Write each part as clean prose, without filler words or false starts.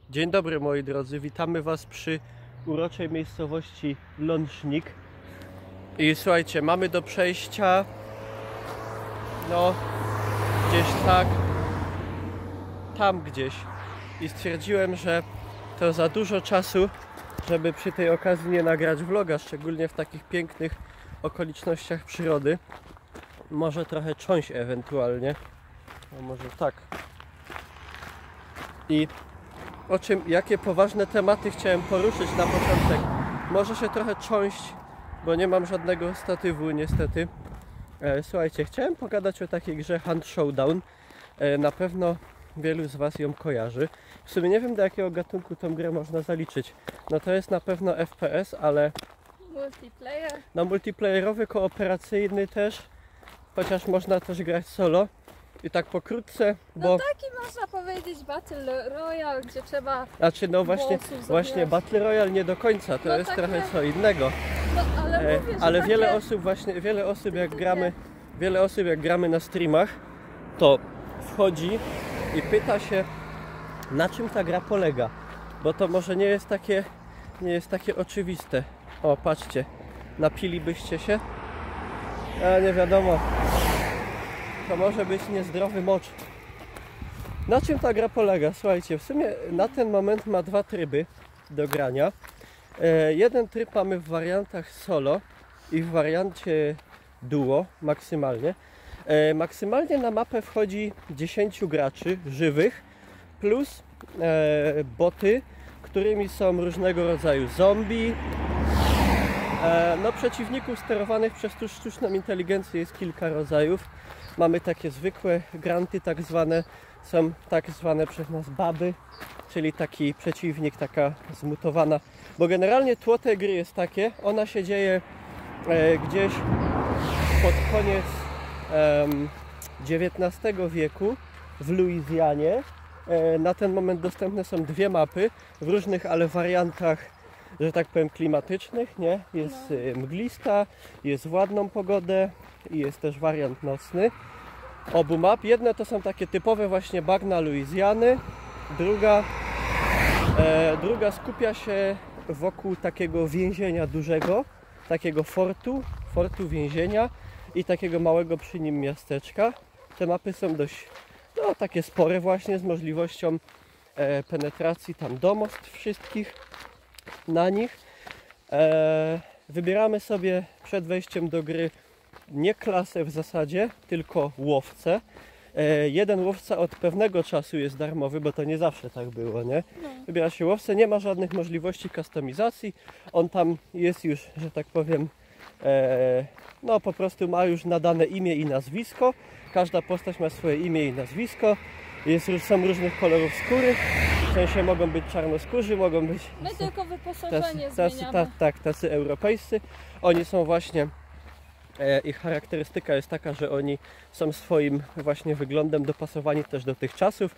Dzień dobry moi drodzy, witamy Was przy uroczej miejscowości Lącznik. I słuchajcie, mamy do przejścia no gdzieś tak, tam gdzieś. I stwierdziłem, że to za dużo czasu, żeby przy tej okazji nie nagrać vloga, szczególnie w takich pięknych okolicznościach przyrody. Może trochę cząść ewentualnie, a może tak. I jakie poważne tematy chciałem poruszyć na początek. Może się trochę cząść, bo nie mam żadnego statywu niestety. Słuchajcie, chciałem pogadać o takiej grze Hunt Showdown. Na pewno wielu z Was ją kojarzy. W sumie nie wiem, do jakiego gatunku tą grę można zaliczyć. No to jest na pewno FPS, ale multiplayer. No multiplayerowy, kooperacyjny też. Chociaż można też grać solo. I tak pokrótce, bo... No taki można powiedzieć Battle Royale, gdzie trzeba... Znaczy no właśnie Battle Royale nie do końca, to no jest tak trochę nie. co innego. No ale mówię, ale że wiele osób jak gramy na streamach, to wchodzi i pyta się, na czym ta gra polega. Bo to może nie jest takie oczywiste. O, patrzcie, napilibyście się? A nie wiadomo. To może być niezdrowy mocz. Na czym ta gra polega? Słuchajcie, w sumie na ten moment ma dwa tryby do grania. Jeden tryb mamy w wariantach solo i w wariancie duo maksymalnie. Maksymalnie na mapę wchodzi 10 graczy żywych plus boty, którymi są różnego rodzaju zombie. No przeciwników sterowanych przez tą sztuczną inteligencję jest kilka rodzajów. Mamy takie zwykłe granty, tak zwane, są tak zwane przez nas baby, czyli taki przeciwnik, taka zmutowana. Bo generalnie tło tej gry jest takie, ona się dzieje gdzieś pod koniec XIX wieku w Luizjanie. Na ten moment dostępne są dwie mapy w różnych, ale wariantach, że tak powiem, klimatycznych, nie? Jest mglista, jest w ładną pogodę i jest też wariant nocny obu map. Jedne to są takie typowe właśnie bagna Luizjany, druga skupia się wokół takiego więzienia dużego, takiego fortu więzienia i takiego małego przy nim miasteczka. Te mapy są dość takie spore właśnie, z możliwością penetracji tam domostw wszystkich na nich. Wybieramy sobie przed wejściem do gry nie klasę w zasadzie, tylko łowcę. Jeden łowca od pewnego czasu jest darmowy, bo to nie zawsze tak było, nie? Wybiera się łowcę, nie ma żadnych możliwości kustomizacji. On tam jest już, że tak powiem, no po prostu ma już nadane imię i nazwisko. Każda postać ma swoje imię i nazwisko. Są różnych kolorów skóry. W sensie mogą być czarnoskórzy, mogą być... My tylko wyposażenie zmieniamy. Tacy europejscy. Oni są właśnie... Ich charakterystyka jest taka, że oni są swoim właśnie wyglądem dopasowani też do tych czasów.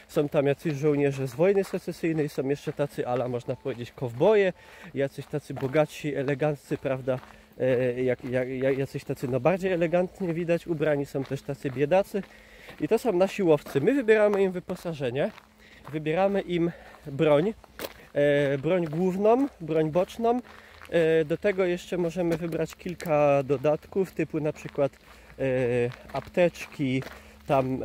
Są tam jacyś żołnierze z wojny secesyjnej, są jeszcze tacy można powiedzieć kowboje, jacyś tacy bogaci, eleganccy, prawda, jacyś tacy bardziej elegantnie widać ubrani, są też tacy biedacy. I to są nasi łowcy. My wybieramy im wyposażenie, wybieramy im broń, broń główną, broń boczną. Do tego jeszcze możemy wybrać kilka dodatków, typu na przykład apteczki, tam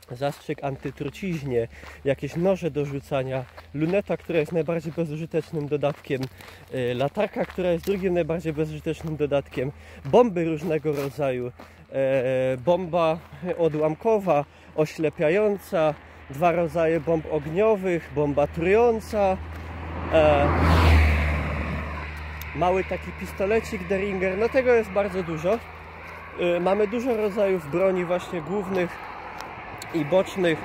zastrzyk antytruciźnie, jakieś noże do rzucania, luneta, która jest najbardziej bezużytecznym dodatkiem, latarka, która jest drugim najbardziej bezużytecznym dodatkiem, bomby różnego rodzaju, bomba odłamkowa, oślepiająca, dwa rodzaje bomb ogniowych, bomba trująca, mały taki pistolecik Deringer, no tego jest bardzo dużo. Mamy dużo rodzajów broni właśnie głównych i bocznych,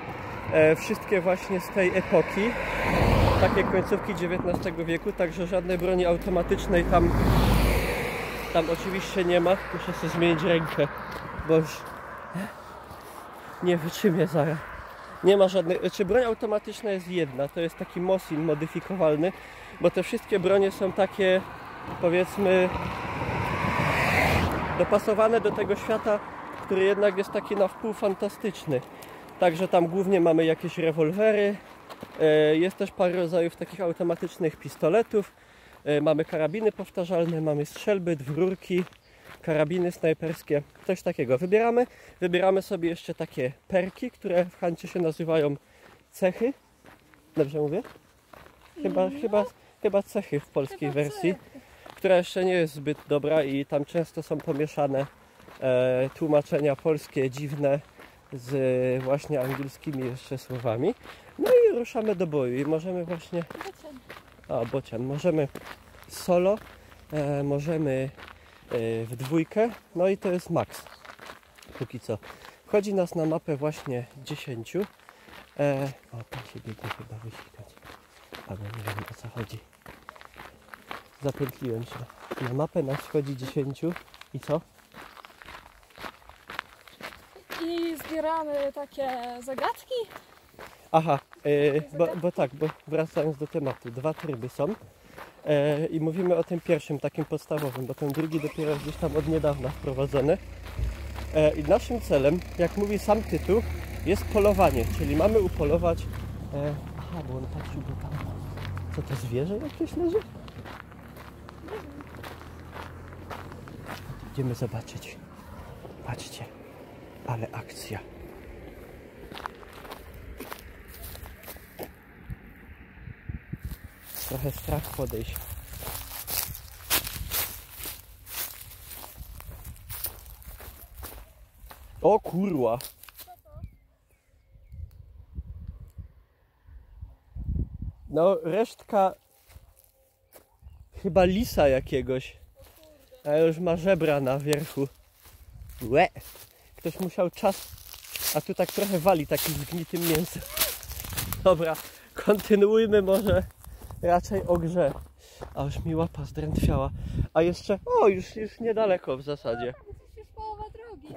wszystkie właśnie z tej epoki, takie końcówki XIX wieku, także żadnej broni automatycznej tam oczywiście nie ma. Muszę sobie zmienić rękę, bo już nie wytrzymię zaraz. Nie ma żadnej, broń automatyczna jest jedna, to jest taki Mosin modyfikowalny, bo te wszystkie bronie są takie, powiedzmy, dopasowane do tego świata, który jednak jest taki na wpół fantastyczny. Także tam głównie mamy jakieś rewolwery. Jest też parę rodzajów takich automatycznych pistoletów. Mamy karabiny powtarzalne, mamy strzelby, dwururki, karabiny snajperskie, coś takiego. Wybieramy sobie jeszcze takie perki, które w Hancie się nazywają cechy. Dobrze mówię? Chyba cechy w polskiej wersji, która jeszcze nie jest zbyt dobra i tam często są pomieszane tłumaczenia polskie dziwne z właśnie angielskimi jeszcze słowami. No i ruszamy do boju i możemy właśnie... bocian. Możemy solo, możemy w dwójkę, no i to jest max. Póki co. Wchodzi nas na mapę właśnie 10. Tam się biegnie chyba wysikać. Ale nie wiem, o co chodzi. Zapętliłem się. Na mapę nas wchodzi 10. I co? I zbieramy takie zagadki. Aha, bo wracając do tematu, 2 tryby są i mówimy o tym pierwszym, takim podstawowym, bo ten drugi dopiero gdzieś tam od niedawna wprowadzony. I naszym celem, jak mówi sam tytuł, jest polowanie, czyli mamy upolować... bo on patrzył, bo tam... Co to, zwierzę jakieś leży? Idziemy zobaczyć. Patrzcie, ale akcja. Trochę strach podejść. O kurwa! No, resztka chyba lisa jakiegoś. A już ma żebra na wierzchu. Łe! Ktoś musiał czas... A tu tak trochę wali takim zgnitym mięsem. Dobra, kontynuujmy może raczej o grze. A już mi łapa zdrętwiała. A jeszcze... już niedaleko w zasadzie. To już połowa drogi.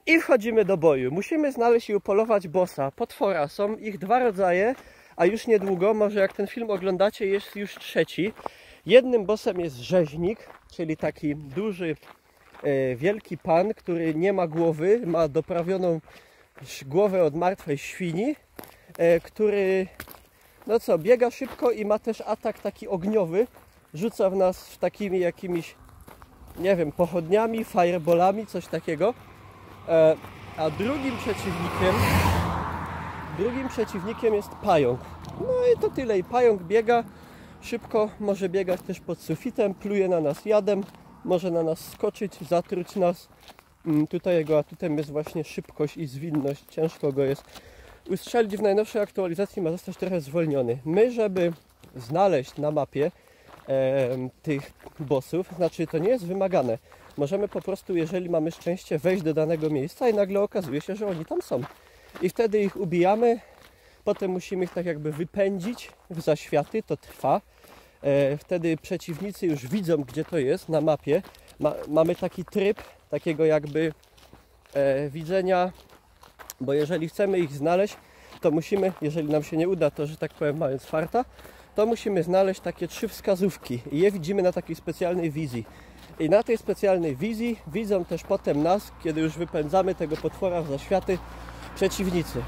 I wchodzimy do boju. Musimy znaleźć i upolować bossa. Potwora. Są ich 2 rodzaje, a już niedługo, może jak ten film oglądacie, jest już 3. Jednym bossem jest rzeźnik, czyli taki duży, wielki pan, który nie ma głowy, ma doprawioną głowę od martwej świni, który, no co, biega szybko i ma też atak taki ogniowy. Rzuca w nas takimi jakimiś, nie wiem, pochodniami, fireballami, coś takiego. A drugim przeciwnikiem jest pająk. No i to tyle. I pająk biega szybko, może biegać też pod sufitem, pluje na nas jadem, może na nas skoczyć, zatruć nas. Tutaj jego atutem jest właśnie szybkość i zwinność. Ciężko go jest ustrzelić. W najnowszej aktualizacji ma zostać trochę zwolniony. My, żeby znaleźć na mapie tych bossów, znaczy to nie jest wymagane. Możemy po prostu, jeżeli mamy szczęście, wejść do danego miejsca i nagle okazuje się, że oni tam są. I wtedy ich ubijamy, potem musimy ich tak jakby wypędzić w zaświaty, to trwa. Wtedy przeciwnicy już widzą, gdzie to jest na mapie. Mamy taki tryb, takiego jakby widzenia, bo jeżeli chcemy ich znaleźć, to musimy, jeżeli nam się nie uda, to że tak powiem mając farta, to musimy znaleźć takie 3 wskazówki i je widzimy na takiej specjalnej wizji. I na tej specjalnej wizji widzą też potem nas, kiedy już wypędzamy tego potwora w zaświaty, przeciwnicy.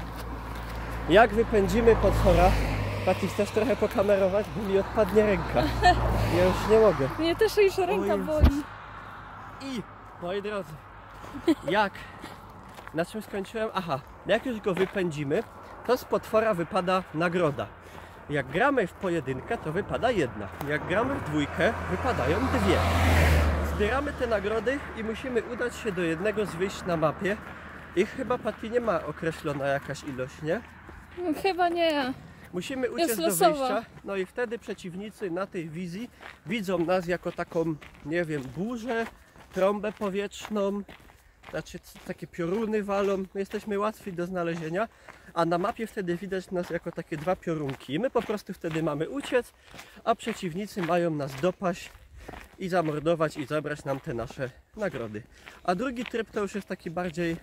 Jak wypędzimy potwora? Pati, chcesz trochę pokamerować, bo mi odpadnie ręka. Ja już nie mogę. Mnie też już ręka boli. I, moi drodzy, na czym skończyłem? Aha, jak już go wypędzimy, to z potwora wypada nagroda. Jak gramy w pojedynkę, to wypada 1. Jak gramy w dwójkę, wypadają 2. Zbieramy te nagrody i musimy udać się do jednego z wyjść na mapie. Ich chyba, Pati, nie ma określona jakaś ilość, nie? Chyba nie. Musimy uciec do wyjścia, no i wtedy przeciwnicy na tej wizji widzą nas jako taką, nie wiem, burzę, trąbę powietrzną, znaczy takie pioruny walą, my jesteśmy łatwi do znalezienia, a na mapie wtedy widać nas jako takie 2 piorunki. My po prostu wtedy mamy uciec, a przeciwnicy mają nas dopaść i zamordować i zabrać nam te nasze nagrody. A drugi tryb to już jest taki bardziej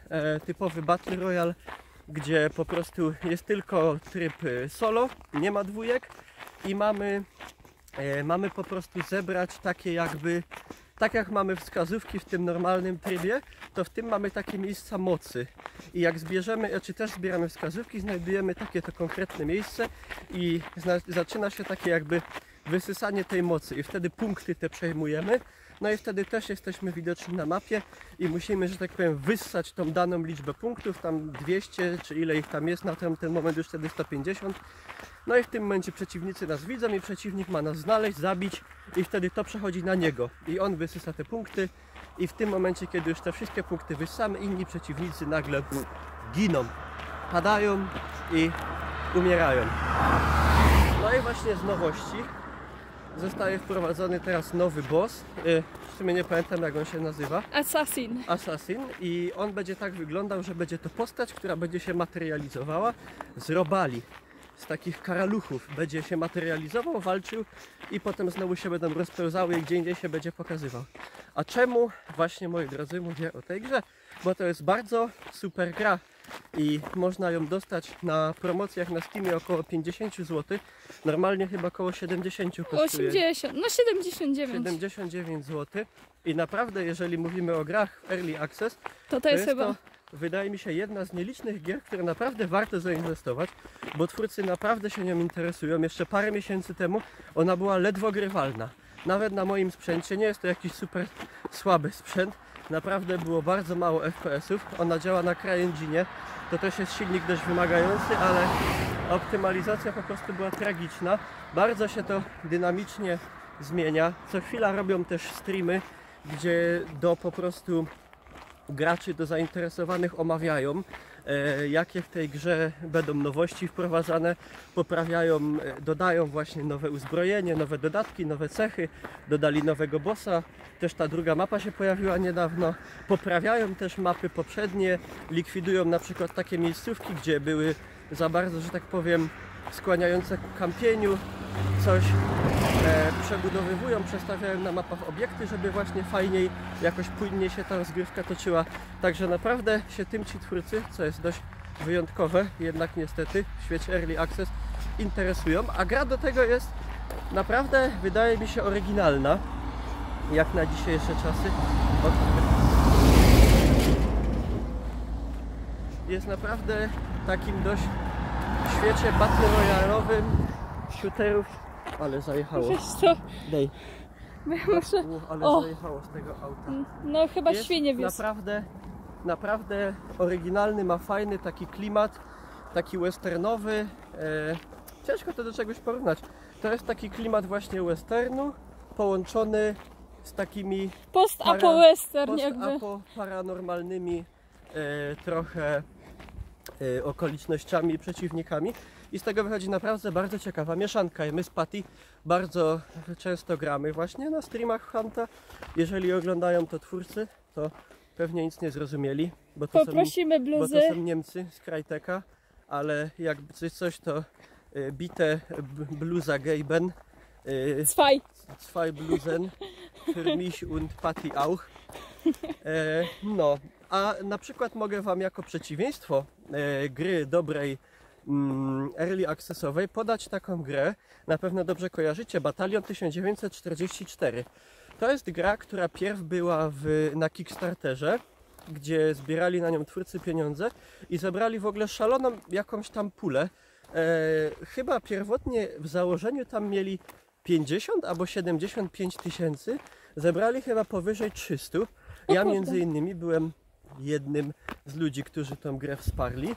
typowy Battle Royale, gdzie po prostu jest tylko tryb solo, nie ma dwójek i mamy po prostu zebrać takie jakby tak jak mamy wskazówki w tym normalnym trybie, to w tym mamy takie miejsca mocy. I jak zbierzemy, czy też zbieramy wskazówki, znajdujemy takie to konkretne miejsce i zaczyna się takie jakby wysysanie tej mocy i wtedy punkty te przejmujemy. No i wtedy też jesteśmy widoczni na mapie i musimy, że tak powiem, wyssać tą daną liczbę punktów, tam 200 czy ile ich tam jest, na ten moment już wtedy 150. No i w tym momencie przeciwnicy nas widzą i przeciwnik ma nas znaleźć, zabić i wtedy to przechodzi na niego i on wysysa te punkty i w tym momencie, kiedy już te wszystkie punkty wyssamy, inni przeciwnicy nagle giną, padają i umierają. No i właśnie z nowości zostaje wprowadzony teraz nowy boss, w sumie nie pamiętam jak on się nazywa. Assassin i on będzie tak wyglądał, że będzie to postać, która będzie się materializowała z robali, z takich karaluchów. Będzie się materializował, walczył i potem znowu się będą rozpełzały i gdzie indziej się będzie pokazywał. A czemu właśnie, moi drodzy, mówię o tej grze? Bo to jest bardzo super gra i można ją dostać na promocjach na Steamie około 50 zł. Normalnie chyba około 70 kosztuje. 80, no 79. 79 zł. I naprawdę, jeżeli mówimy o grach w Early Access, to jest chyba... to, wydaje mi się, jedna z nielicznych gier, które naprawdę warto zainwestować, bo twórcy naprawdę się nią interesują. Jeszcze parę miesięcy temu ona była ledwo grywalna. Nawet na moim sprzęcie, nie jest to jakiś super słaby sprzęt, naprawdę było bardzo mało FPS-ów. Ona działa na CryEngine, to też jest silnik dość wymagający, ale optymalizacja po prostu była tragiczna. Bardzo się to dynamicznie zmienia. Co chwila robią też streamy, gdzie do po prostu graczy, do zainteresowanych omawiają, jakie w tej grze będą nowości wprowadzane, poprawiają, dodają właśnie nowe uzbrojenie, nowe dodatki, nowe cechy, dodali nowego bossa, też ta druga mapa się pojawiła niedawno, poprawiają też mapy poprzednie, likwidują na przykład takie miejscówki, gdzie były za bardzo, że tak powiem, skłaniające ku kampieniu, coś przebudowywują, przestawiają na mapach obiekty, żeby właśnie fajniej, jakoś płynnie się ta rozgrywka toczyła. Także naprawdę się tym ci twórcy, co jest dość wyjątkowe, jednak niestety w świecie Early Access interesują, a gra do tego jest naprawdę, wydaje mi się, oryginalna, jak na dzisiejsze czasy. Jest naprawdę takim dość w świecie battle royale'owym shooterów. Ale zajechało. Wiesz co? Dej. Muszę... Ale zajechało z tego auta. No chyba jest świnie wiesz. naprawdę oryginalny, ma fajny taki klimat, taki westernowy. Ciężko to do czegoś porównać. To jest taki klimat właśnie westernu, połączony z takimi post-apo-western jakby. Paranormalnymi trochę okolicznościami i przeciwnikami. I z tego wychodzi naprawdę bardzo ciekawa mieszanka. My z Patty bardzo często gramy właśnie na streamach Hunta. Jeżeli oglądają to twórcy, to pewnie nic nie zrozumieli, bo to są Niemcy z Cryteka, ale jakby coś to bite Bluza geben, zwei Blusen für mich und Patty auch. No, a na przykład mogę Wam jako przeciwieństwo gry dobrej Early Accessowej podać taką grę, na pewno dobrze kojarzycie, Batalion 1944. To jest gra, która pierw była na Kickstarterze, gdzie zbierali na nią twórcy pieniądze i zebrali w ogóle szaloną jakąś tam pulę. Chyba pierwotnie w założeniu tam mieli 50 albo 75 tysięcy, zebrali chyba powyżej 300. Ja między innymi byłem jednym z ludzi, którzy tą grę wsparli.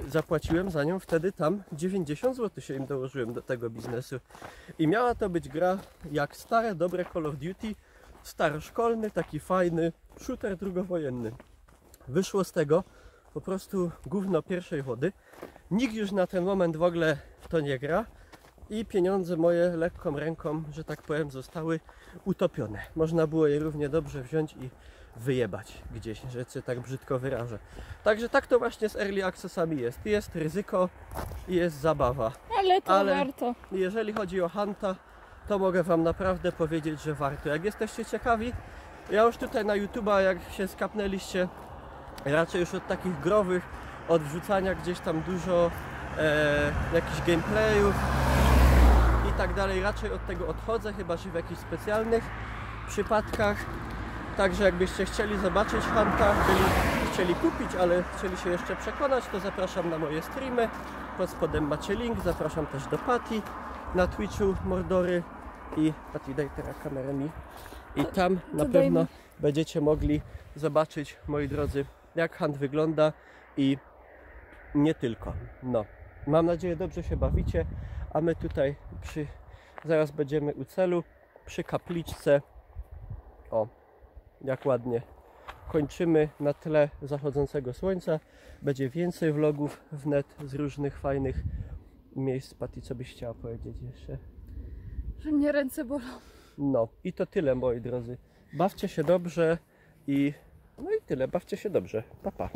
Zapłaciłem za nią wtedy tam 90 zł, się im dołożyłem do tego biznesu. I miała to być gra jak stare, dobre Call of Duty, staroszkolny, taki fajny shooter drugowojenny. Wyszło z tego po prostu gówno pierwszej wody. Nikt już na ten moment w ogóle w to nie gra i pieniądze moje lekką ręką, że tak powiem, zostały utopione. Można było je równie dobrze wziąć i wyjebać gdzieś, że się tak brzydko wyrażę. Także tak to właśnie z Early Accessami jest. Jest ryzyko i jest zabawa. Ale warto. Jeżeli chodzi o Hunta, to mogę Wam naprawdę powiedzieć, że warto. Jak jesteście ciekawi, ja już tutaj na YouTube'a, jak się skapnęliście, raczej już od takich growych, od wrzucania gdzieś tam dużo jakichś gameplayów i tak dalej, raczej od tego odchodzę, chyba że w jakichś specjalnych przypadkach. Także jakbyście chcieli zobaczyć Hanta, chcieli kupić, ale chcieli się jeszcze przekonać, to zapraszam na moje streamy. Pod spodem macie link, zapraszam też do Patty na Twitchu Mordory i Patty, daj teraz kamerę mi. I tam na pewno będziecie mogli zobaczyć, moi drodzy, jak Hunt wygląda i nie tylko. No, mam nadzieję, dobrze się bawicie, a my tutaj zaraz będziemy u celu, przy kapliczce. O, jak ładnie kończymy na tle zachodzącego słońca. Będzie więcej vlogów wnet z różnych fajnych miejsc. Patty, co byś chciała powiedzieć jeszcze? Że mnie ręce bolą. No i to tyle, moi drodzy. Bawcie się dobrze i no i tyle. Bawcie się dobrze. Pa, pa.